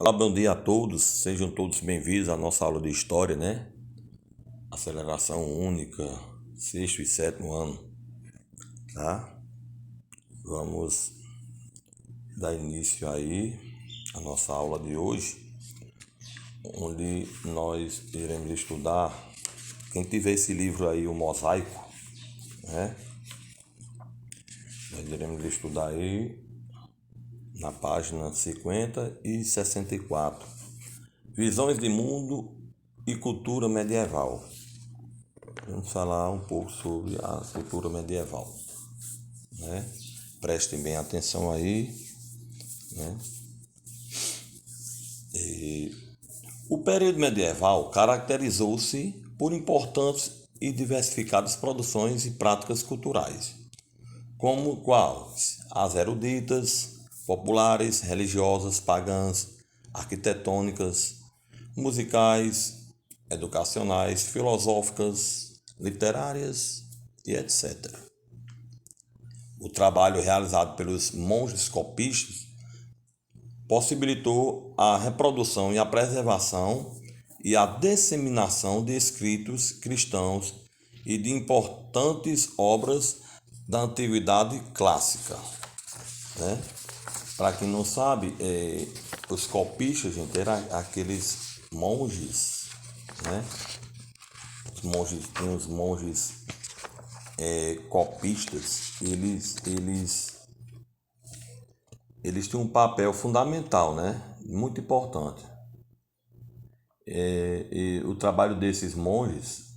Olá, bom dia a todos, sejam todos bem-vindos à nossa aula de História, né? Aceleração única, sexto e sétimo ano, tá? Vamos dar início aí à nossa aula de hoje, onde nós iremos estudar, quem tiver esse livro aí, o Mosaico, né? Nós iremos estudar aí na página 50 e 64. Visões de mundo e cultura medieval. Vamos falar um pouco sobre a cultura medieval, né? Prestem bem atenção aí, né? O período medieval caracterizou-se por importantes e diversificadas produções e práticas culturais, como quais as eruditas, populares, religiosas, pagãs, arquitetônicas, musicais, educacionais, filosóficas, literárias e etc. O trabalho realizado pelos monges copistas possibilitou a reprodução e a preservação e a disseminação de escritos cristãos e de importantes obras da antiguidade clássica, né? Para quem não sabe, os copistas, gente, eram aqueles monges, né? Tinha os monges copistas, eles tinham um papel fundamental, né? Muito importante. E o trabalho desses monges,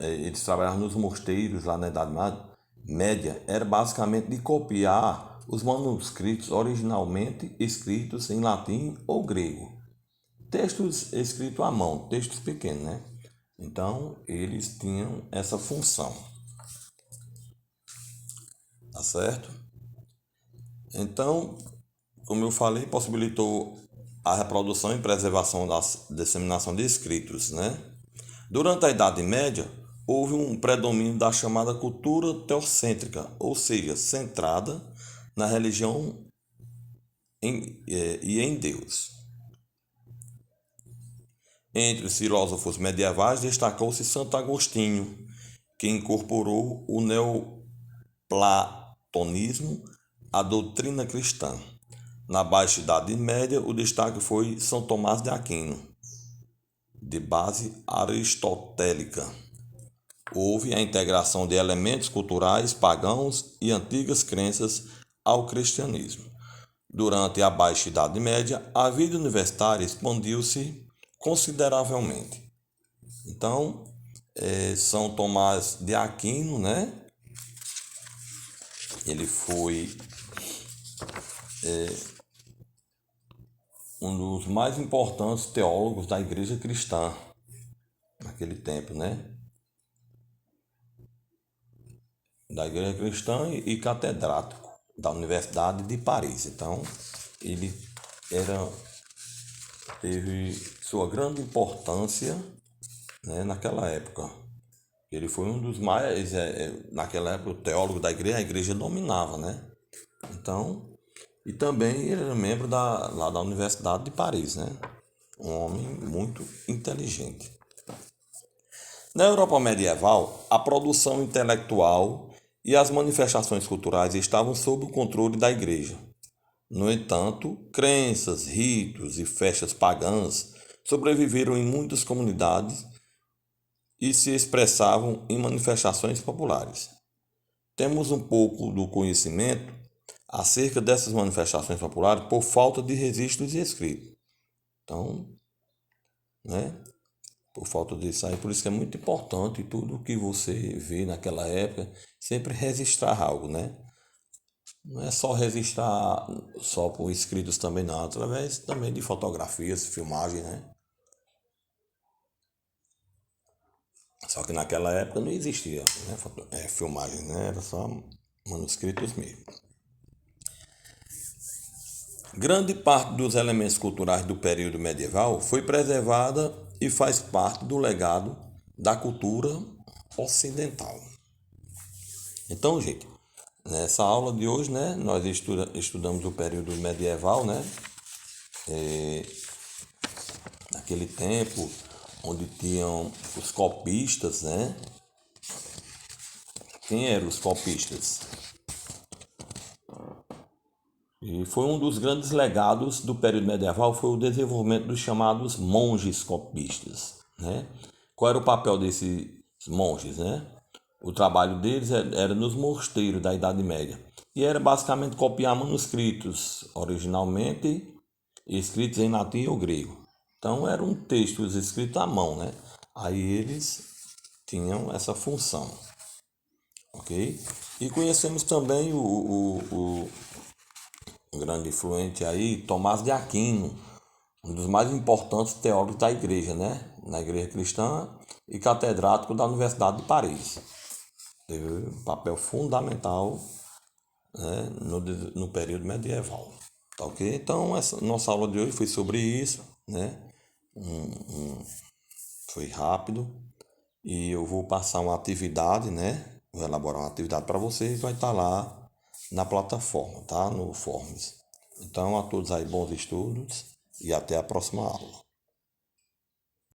eles trabalhavam nos mosteiros lá na Idade Média, era basicamente de copiar os manuscritos originalmente escritos em latim ou grego. Textos escritos à mão, textos pequenos, né? Então, eles tinham essa função. Tá certo? Então, como eu falei, possibilitou a reprodução e preservação da disseminação de escritos, né? Durante a Idade Média, houve um predomínio da chamada cultura teocêntrica, ou seja, centrada na religião e em Deus. Entre os filósofos medievais destacou-se Santo Agostinho, que incorporou o neoplatonismo à doutrina cristã. Na Baixa Idade Média, o destaque foi São Tomás de Aquino, de base aristotélica. Houve a integração de elementos culturais pagãos e antigas crenças ao cristianismo. Durante a Baixa Idade Média, a vida universitária expandiu-se consideravelmente. Então, São Tomás de Aquino, né? Ele foi um dos mais importantes teólogos da Igreja Cristã naquele tempo, né? Da Igreja Cristã e catedrático da Universidade de Paris. Então, ele teve sua grande importância, né, naquela época. Ele foi um dos mais, naquela época, o teólogo da igreja, a igreja dominava, né? Então, e também ele era membro lá da Universidade de Paris, né? Um homem muito inteligente. Na Europa medieval, a produção intelectual e as manifestações culturais estavam sob o controle da igreja. No entanto, crenças, ritos e festas pagãs sobreviveram em muitas comunidades e se expressavam em manifestações populares. Temos um pouco do conhecimento acerca dessas manifestações populares por falta de registros e escritos. Então, né? Por falta disso aí, por isso que é muito importante tudo que você vê naquela época, sempre registrar algo, né? Não é só registrar só por escritos também não, através também de fotografias, filmagem, né? Só que naquela época não existia, né? Filmagem, né? Era só manuscritos mesmo. Grande parte dos elementos culturais do período medieval foi preservada e faz parte do legado da cultura ocidental. Então, gente, nessa aula de hoje, né, nós estudamos o período medieval, né? naquele tempo, onde tinham os copistas, né? Quem eram os copistas? E foi um dos grandes legados do período medieval, foi o desenvolvimento dos chamados monges copistas, né? Qual era o papel desses monges, né? O trabalho deles era nos mosteiros da Idade Média. E era basicamente copiar manuscritos, originalmente escritos em latim ou grego. Então eram textos escritos à mão, né? Aí eles tinham essa função, ok? E conhecemos também um grande influente aí, Tomás de Aquino, um dos mais importantes teólogos da igreja, né? Na igreja cristã e catedrático da Universidade de Paris. Teve um papel fundamental, né, no período medieval. Tá ok? Então, essa nossa aula de hoje foi sobre isso, né? Foi rápido e eu vou passar uma atividade, né? Vou elaborar uma atividade para vocês, vai estar lá na plataforma, tá? No Forms. Então, a todos aí bons estudos e até a próxima aula.